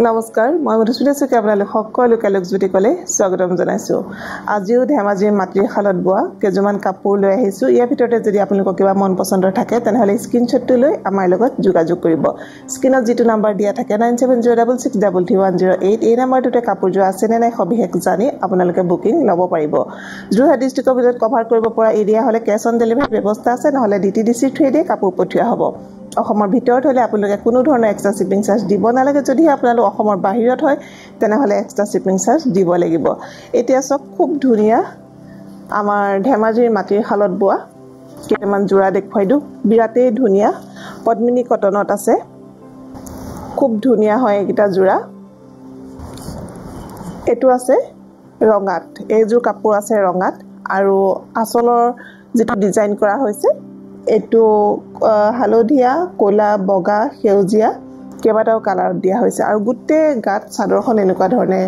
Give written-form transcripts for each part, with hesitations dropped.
নমস্কাৰ মই মধুস্মিতা শইকীয়া আপোনালোক সকলোকে লোকজুতি কলে স্বাগতম জনাইছো আজিও ধেমাজিৰ মাটিৰ খালত বোৱা কেজুমান কাপোৰ লৈ আহিছো ইয়াৰ ভিতৰতে যদি আপোনালোকৰ কিবা মন পছন্দৰ থাকে তেনেহলে স্ক্ৰিনশ্বটটো লৈ আমাৰ লগত যোগাযোগ কৰিব স্ক্ৰিনত যেটো নম্বৰ দিয়া থাকে 9706633108 এই নম্বৰটোতে কাপোৰযোৰ আছে নে নাই সবিশেষ জানি আপোনালোকে বুকিং লব পাৰিব যোৰহাট ডিস্ট্ৰিক্টৰ ভিতৰত কভাৰ কৰিব পৰা এৰিয়া হলে কেছ অন ডেলিভাৰী ব্যৱস্থা আছে নহলে ডিটিডিসি থ্ৰেডে কাপোৰ পঠিওৱা হ'ব অসমৰ ভিতৰত হলে আপোনালোকে কোনো ধৰণৰ এক্সট্ৰা শিপিং চাৰ্জ দিব নালাগে যদি আপোনালোক অসমৰ বাহিৰত হয় তেনেহলে এক্সট্ৰা শিপিং চাৰ্জ দিব লাগিব এতিয়া সব খুব ধুনিয়া আমাৰ ধেমাজিৰ মাটিৰ খালত বোৱা কেইটামান জোৰা দেখুৱাই দিও বিৰাটেই ধুনিয়া পদ্মিনী কটনত আছে খুব ধুনিয়া হয় এটা জোৰা এটো আছে ৰঙাত এইযোৰ কাপোৰ আছে ৰঙাত আৰু আসলৰ যেটো ডিজাইন কৰা হৈছে এটো হালধীয়া কোলা বগা সেউজীয়া কেবাটাও কালাৰ দিয়া হৈছে আৰু গুটে গাত চাদৰখন এনেকুৱা ধৰণে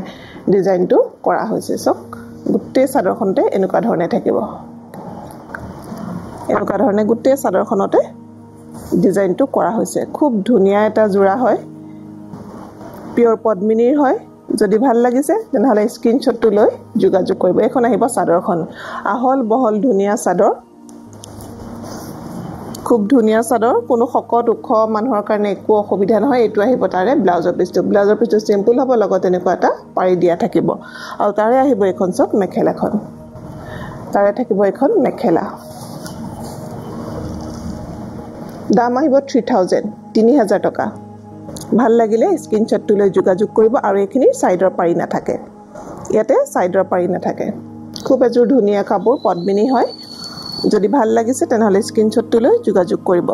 ডিজাইনটো কৰা হৈছে সব গুটে চাদৰখনতে এনেকুৱা ধৰণে থাকিব এনেকুৱা ধৰণে গুটে চাদৰখনতে ডিজাইনটো কৰা হৈছে খুব ধুনিয়া এটা জোৰা হয় পিওৰ পদ্মিনীৰ হয় যদি ভাল লাগিছে তেনেহলে স্ক্ৰিনশ্বটটো লৈ যোগাযোগ কৰিব এখন আহিব চাদৰখন আহল বহল ধুনিয়া চাদৰ খুব ধুনিয়া চাদৰ কোনো শকত উখ মানুহৰ কাৰণে একো অসুবিধা নহয় এটো আহিব তাৰে ব্লাউজৰ পিছটো সিম্পল হ'ব লগত এনেকুৱা এটা পাৰি দিয়া থাকিব আৰু তাৰে আহিব এখন সব মেখেলাখন তাৰে থাকিব এখন মেখেলা দাম আহিব 3000 টকা ভাল লাগিলে স্ক্ৰিনশ্বটটো লৈ যোগাযোগ কৰিব আৰু এখিনি সাইডৰ পাৰি নাথাকে ইয়াতে সাইডৰ পাৰি নাথাকে খুব এজোৰ ধুনিয়া কাপোৰ পদ্মিনী হয় যদি ভাল লাগিছে তেনেহলে স্ক্ৰিনশ্বটটো লৈ যোগাযোগ কৰিব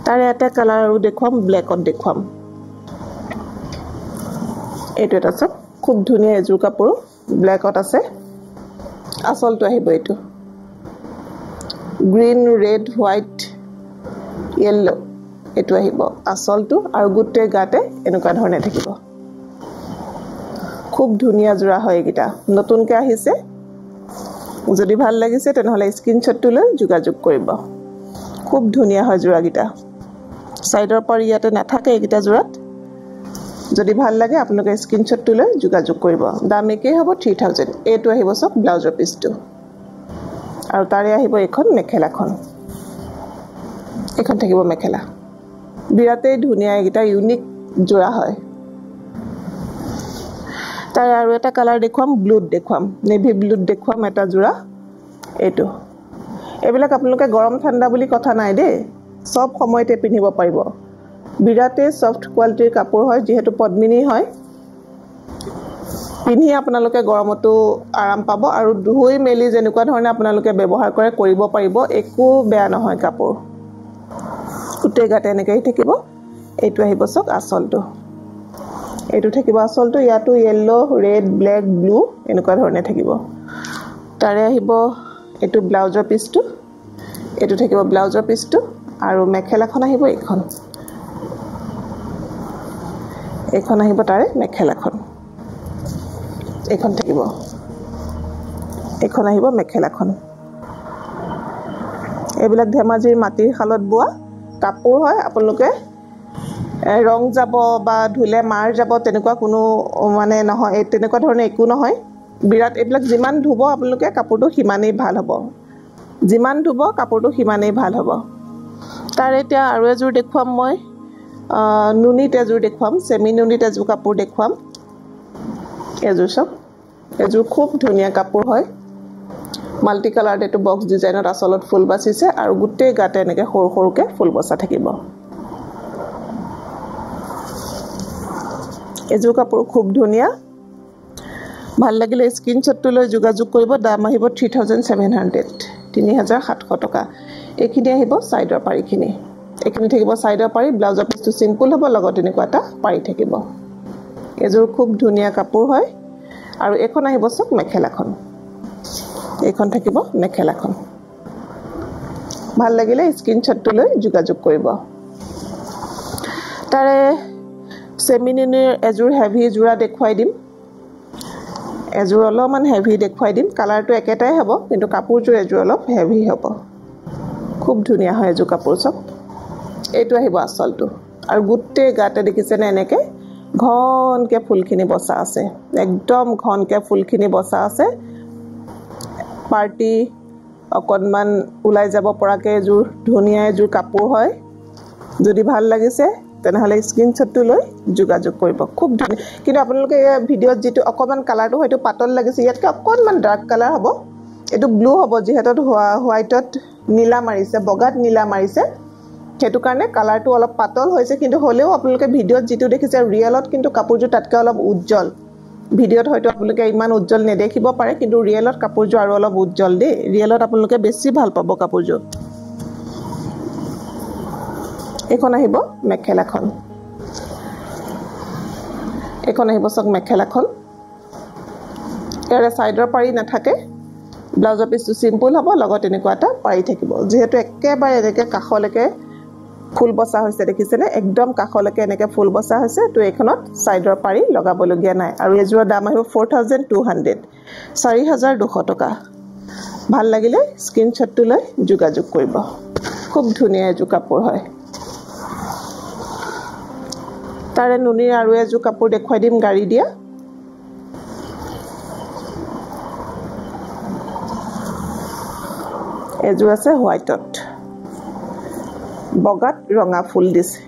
তাৰে এটা কালাৰ আৰু দেখুৱাম ব্ল্যাকত দেখুৱাম এটো এটা সব খুব ধুনিয়া এজোৰ কাপোৰ ব্ল্যাকত আছে আসলটো আহিব এটো গ্ৰীন ৰেড হোৱাইট ইয়েলো এটো আহিব আসলটো আৰু গুটে গাতে এনেকুৱা ধৰণে থাকিব খুব ধুনিয়া জোৰা হয় এটা নতুনকে আহিছে যদি ভাল লাগিছে তেনেহলে স্ক্ৰিনশ্বটটো লৈ যোগাযোগ কৰিব খুব ধুনিয়া হয় জোৰাগিটা সাইডৰ পাৰি ইয়াতে নাথাকে এইটা জোৰাত যদি ভাল লাগে আপোনালোকে স্ক্ৰিনশ্বটটো লৈ যোগাযোগ কৰিব দাম একেই হ'ব 3000 এটো আহিব সব ব্লাউজৰ পিছটো আৰু তাৰে আহিব এখন মেখেলাখন এখন থাকিব মেখেলা বিৰাটেই ধুনিয়া এইটা ইউনিক জোৰা হয় তাই আৰু এটা কালাৰ দেখুৱাম ব্লুত দেখুৱাম নেভি ব্লুত দেখুৱাম এটা জোৰা এটো এবিলাক আপোনালোকে গৰম ঠাণ্ডা বুলি কথা নাই দে সব সময়তে পিন্ধিব পাৰিব বিৰাটে সফট কোৱালিটিৰ কাপোৰ হয় যেহেতু পদ্মিনী হয় পিন্ধি আপোনালোকে গৰমতো আৰাম পাব আৰু ধুই মেলি যেনেকুৱা ধৰণে আপোনালোকে ব্যৱহাৰ কৰে কৰিব পাৰিব একো বেয়া নহয় কাপোৰ উতে গাতে এনেকৈ থাকিব এটো আহিব সক আসলটো এটো থাকিব আসলটো ইয়াটো ইয়েলো ৰেড ব্ল্যাক ব্লু এনেকুৱা ধৰণে থাকিব তাৰে আহিব এটো ব্লাউজৰ পিছটো এটো থাকিব ব্লাউজৰ পিছটো আৰু মেখেলাখন আহিব এখন আহিব তাৰে মেখেলাখন এখন থাকিব এখন আহিব মেখেলাখন এবিলাক ধেমাজিৰ মাটিৰ খালত বোৱা কাপোৰ হয় আপোনালোকে ৰং যাব বা ধুলে মাৰ যাব তেনেকুৱা কোনো মানে নহয় তেনেকুৱা ধৰণে একো নহয় বিৰাট এবিলাক যিমান ধুব আপোনালোকে কাপোৰটো হিমানেই ভাল হ'ব যিমান ধুব কাপোৰটো হিমানেই ভাল হ'ব তাৰ এতিয়া আৰু এজোৰ দেখুৱাম মই নুনিত এজোৰ দেখুৱাম সেমি নুনিত এজোৰ কাপোৰ দেখুৱাম এজোৰ সব এজোৰ খুব ধুনিয়া কাপোৰ হয় মাল্টি কালাৰ এটো বক্স ডিজাইনত আসলত ফুল বাছিছে আৰু গুটে গাতে এনেকে সৰু সৰুকে ফুল বসা থাকিব এজোৰ কাপোৰ খুব ধুনিয়া ভাল লাগিলে স্ক্ৰিনশ্বটটো লৈ যোগাযোগ কৰিব দাম আহিব 3700 টকা এখিনি আহিব সাইডৰ পাৰিখিনি এখিনি থাকিব সাইডৰ পাৰি ব্লাউজৰ পিছটো সিম্পল হ'ব লগত এনেকুৱা এটা পাৰি থাকিব এজোৰ খুব ধুনিয়া কাপোৰ হয় আৰু এখন আহিব সক মেখেলাখন এখন থাকিব মেখেলাখন ভাল লাগিলে স্ক্ৰিনশ্বটটো লৈ যোগাযোগ কৰিব তাৰে সেমিনিনৰ এজোৰ হেভি জোৰা দেখুৱাই দিম এজোৰ অলপমান হেভি দেখুৱাই দিম কালাৰটো একেটাই হ'ব কিন্তু কাপোৰযোৰ এজোৰ অলপ হেভি হ'ব খুব ধুনিয়া হয় এজোৰ কাপোৰ সব এটো আহিব আসলটো আৰু গুটে গাতে দেখিছেনে এনেকে ঘনকে ফুলখিনি বসা আছে একদম ঘনকে ফুলখিনি বসা আছে পাৰ্টি অকনমান উলাই যাব পৰাকে এজোৰ ধুনিয়া এজোৰ কাপোৰ হয় যদি ভাল লাগিছে তেনেহলে স্ক্ৰিনশ্বটটো লৈ যোগাযোগ কৰিব খুব ধুনিয়া কিন্তু আপোনালোকে এই ভিডিঅত যেটো অকমান কালাৰটো হয়তো পাতল লাগিছে ইয়াতকে অকনমান ডাৰ্ক কালাৰ হ'ব এটো ব্লু হ'ব যেহেতু হোৱাইটত নীলা মাৰিছে বগাত নীলা মাৰিছে হেতু কাৰণে কালাৰটো অলপ পাতল হৈছে কিন্তু হলেও আপোনালোকে ভিডিঅত যেটো দেখিছে ৰিয়েলত কিন্তু কাপোৰটো তাতকে অলপ উজ্জ্বল ভিডিঅত হয়তো আপোনালোকে ইমান উজ্জ্বল নেদেখিব পাৰে কিন্তু ৰিয়েলত কাপোৰটো আৰু অলপ উজ্জ্বল দে ৰিয়েলত আপোনালোকে বেছি ভাল পাব কাপোৰটো এখন আহিব মেখেলাখন এখন আহিব সক মেখেলাখন এৰে সাইডৰ পাৰি নাথাকে ব্লাউজৰ পিছটো সিম্পল হ'ব লগত এনেকুৱা এটা পাৰি থাকিব যেহেতু একেবাৰে এনেকে কাখলৈকে ফুল বসা হৈছে দেখিছেনে একদম কাখলৈকে এনেকে ফুল বসা হৈছে তো এখনত সাইডৰ পাৰি লগাবলগিয়া নাই আৰু এজোৰ দাম আহিব 4200 4200 টকা ভাল লাগিলে স্ক্ৰিনশ্বটটো লৈ যোগাযোগ কৰিব খুব ধুনিয়া এজোৰ কাপোৰ হয় তাৰে নুনিৰ আৰু এজোৰ কাপোৰ দেখুৱাই দিম গাড়ী দিয়া এজোৰ আছে হোৱাইটত বগাত ৰঙা ফুল দিছে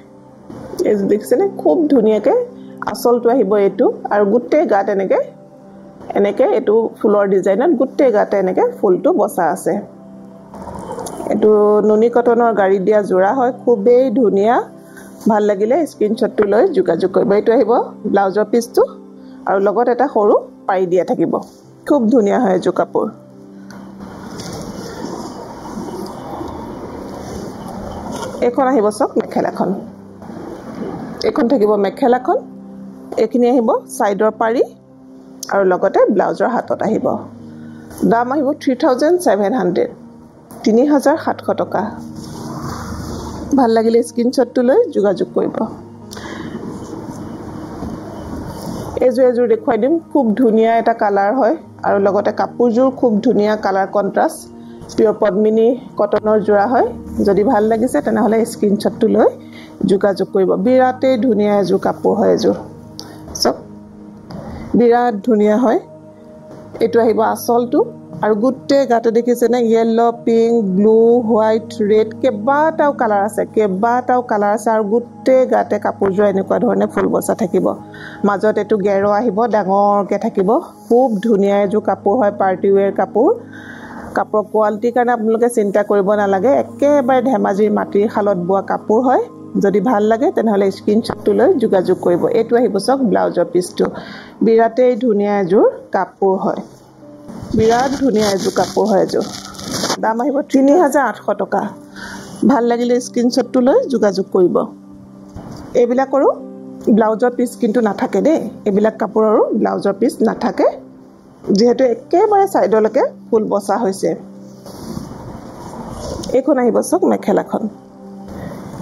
এজ দেখিছেনে খুব ধুনিয়াকে আসলটো আহিব এটো আৰু গুটে গাত এনেকে এটো ফুলৰ ডিজাইনত গুটে গাতে এনেকে ফুলটো বসা আছে এটো নুনি কটনৰ গাড়ী দিয়া জোৰা হয় খুবেই ধুনিয়া ভাল লাগিলে স্ক্ৰিনশ্বটটো লৈ যোগাযোগ কৰিব এটো আহিব ব্লাউজৰ পিছটো আৰু লগত এটা সৰু পাৰি দিয়া থাকিব খুব ধুনিয়া হয় এজোৰ কাপোৰ এখন আহিব সক মেখেলাখন এখন থাকিব মেখেলাখন এখিনি আহিব সাইডৰ পাৰি আৰু লগতে ব্লাউজৰ হাতত আহিব দাম আহিব 3700 3700 টকা ভাল লাগিলে স্ক্ৰিনশ্বটটো লৈ যোগাযোগ কৰিব এজোৰ দেখুৱাই দিম খুব ধুনিয়া এটা কালাৰ হয় আৰু লগতে কাপোৰজোৰ খুব ধুনিয়া কালাৰ কন্ট্ৰাষ্ট পিওৰ পদ্মিনী কটনৰ জোৰা হয় যদি ভাল লাগিছে তেনেহলে স্ক্ৰিনশ্বটটো লৈ যোগাযোগ কৰিব বিৰাতে ধুনিয়া এজোৰ কাপোৰ হয় এজোৰ সব বিৰাট ধুনিয়া হয় এটো আহিব আসলটো আৰু গুটে গাতে দেখিছে না yellow pink blue white red কেবাটাও কালাৰ আছে আৰু গুটে গাতে কাপোৰজোৰ এনেকুৱা ধৰণে ফুল বসা থাকিব মাজত এটো গেৰো আহিব ডাঙৰকে থাকিব খুব ধুনিয়া এজোৰ কাপোৰ হয় পাৰ্টি ওয়্যাৰ কাপোৰ কাপোৰ কোৱালিটি কাৰণে আপোনালোকে চিন্তা কৰিব নালাগে একেবাৰে ধেমাজিৰ মাটিৰ খালত বোৱা কাপোৰ হয় যদি ভাল লাগে তেনেহলে স্ক্ৰিনশ্বটটো লৈ যোগাযোগ কৰিব এটো আহিব সক ব্লাউজৰ পিছটো বিৰাতে ধুনিয়া এজোৰ কাপোৰ হয় বিৰাট ধুনিয়া এজোৰ কাপোৰ হয় এজোৰ দাম আহিব 3800 টকা ভাল লাগিলে স্ক্ৰিনশ্বটটো লৈ যোগাযোগ কৰিব এইবিলাকৰো ব্লাউজৰ পিছ কিন্তু নাথাকে দেই এইবিলাক কাপোৰৰো ব্লাউজৰ পিছ নাথাকে যেহেতু একেবাৰে সাইডলৈকে ফুল বসা হৈছে এখন আহিব সক মেখেলাখন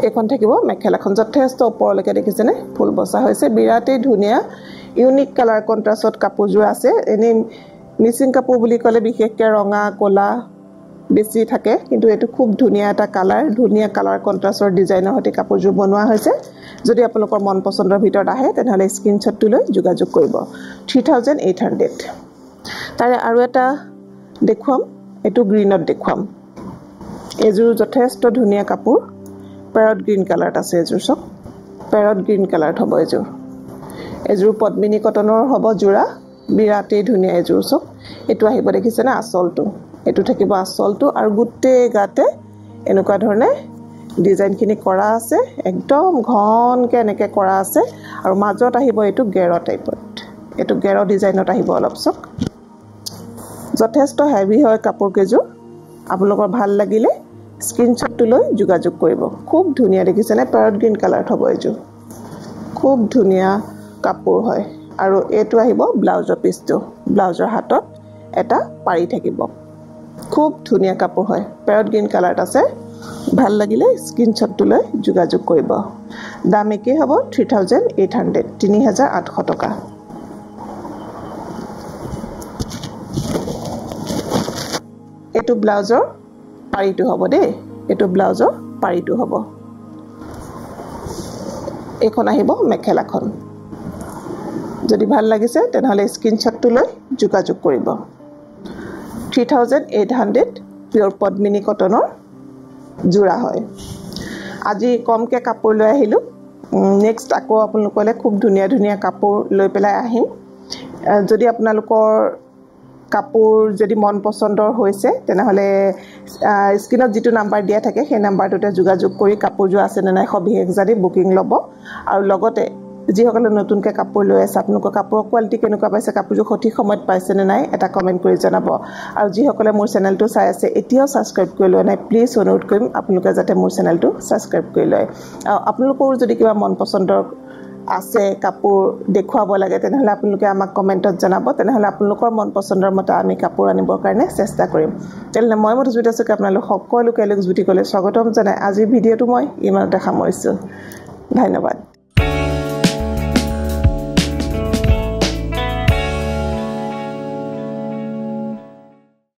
এখন থাকিব মেখেলাখন যথেষ্ট ওপৰলৈকে দেখিছেনে ফুল বসা হৈছে বিৰাতে ধুনিয়া ইউনিক কালাৰ কন্ট্ৰাষ্টত কাপোৰজোৰ আছে এনে মিচিং কাপোৰ বুলি ক'লে বিশেষকৈ ৰঙা কলা বেছি থাকে কিন্তু এটো খুব ধুনিয়া এটা ধুনিয়া কালাৰ কন্ট্ৰাষ্টৰ ডিজাইনৰ হতে কাপোৰজোৰ বনোৱা হৈছে যদি আপোনালোকৰ মন পছন্দৰ ভিতৰত আহে তেনেহলে স্ক্ৰিনশ্বটটো লৈ যোগাযোগ কৰিব 3800 তাৰে আৰু এটা দেখুৱাম এটো গ্ৰীনত দেখুৱাম এজোৰ যথেষ্ট ধুনিয়া কাপোৰ প্যাৰট গ্ৰীন কালাৰত আছে এজোৰ সব প্যাৰট গ্ৰীন কালাৰত হ'ব এজোৰ পদ্মিনী কটনৰ হ'ব জোৰা বিৰাতে ধুনিয়া এজোৰ সব এটো আহিব দেখিছে না আসলটো এটো থাকিব আসলটো আৰু গুটে গাতে এনেকুৱা ধৰণে ডিজাইনখিনি কৰা আছে একদম ঘনকে এনেকে কৰা আছে আৰু মাজত আহিব এটো গেৰো টাইপত এটো গেৰো ডিজাইনত আহিব অলপ সক যথেষ্ট হেভি হয় কাপোৰ কেজোৰ আপোনালোকৰ ভাল লাগিলে স্ক্ৰিনশ্বটটো লৈ যোগাযোগ কৰিব খুব ধুনিয়া দেখিছে না প্যাৰট গ্ৰীন কালাৰত হ'ব এজোৰ খুব ধুনিয়া কাপোৰ হয় আৰু এটো আহিব ব্লাউজৰ পিছটো ব্লাউজৰ হাতত এটা পাৰি থাকিব খুব ধুনিয়া কাপোৰ হয় প্যাৰট গ্ৰীন কালাৰত আছে ভাল লাগিলে স্ক্ৰিনশ্বটটো লৈ যোগাযোগ কৰিব দাম একে হ'ব 3800 টকা এটো ব্লাউজৰ পাৰিটো হ'ব দেই এটো ব্লাউজৰ পাৰিটো হ'ব এখন আহিব মেখেলাখন যদি ভাল লাগিছে তেনেহলে স্ক্ৰিনশ্বটটো লৈ যোগাযোগ কৰিব 3800 পিয়ৰ পদ্মিনী কটনৰ জোৰা হয় আজি কমকে কাপোৰ লৈ আহিলো নেক্সট আকৌ আপোনালোকলে খুব ধুনিয়া ধুনিয়া কাপোৰ লৈ পেলাই আহিম যদি আপোনালোকৰ কাপোৰ যদি মন পছন্দৰ হৈছে তেনেহলে স্ক্ৰিনত যেটো নাম্বাৰ দিয়া থাকে সেই নাম্বাৰটোতে যোগাযোগ কৰি কাপোৰজো আছে নে নাই সবিশেষ জানি বুকিং ল'ব আৰু লগতে যিসকলে নতুনকৈ কাপোৰ লৈ আছে আপোনালোকৰ কাপোৰৰ কোৱালিটি কেনেকুৱা পাইছে কাপোৰজো সঠিক সময়ত পাইছে নে নাই এটা কমেন্ট কৰি জনাব আৰু যিসকলে মোৰ চেনেলটো চাই আছে এতিয়াও সাবস্ক্ৰাইব কৰি লোৱা নাই প্লিজ অনুৰোধ কৰিম আপোনালোকে যাতে মোৰ চেনেলটো সাবস্ক্ৰাইব কৰি লয় আৰু আপোনালোকৰ যদি কিবা মন পছন্দৰ আছে কাপোৰ দেখুৱাব লাগে তেনেহলে আপোনালোকে আমাক কমেন্টত জনাব তেনেহলে আপোনালোকৰ মন পছন্দৰ মতে আমি কাপোৰ আনিবৰ কাৰণে চেষ্টা কৰিম তেলনে মই মধুস্মিতা চকে আপোনালোক সকলোকে লোক জুটি কলে স্বাগতম জনাই আজি ভিডিওটো মই ইমানতে সামৰিছো ধন্যবাদ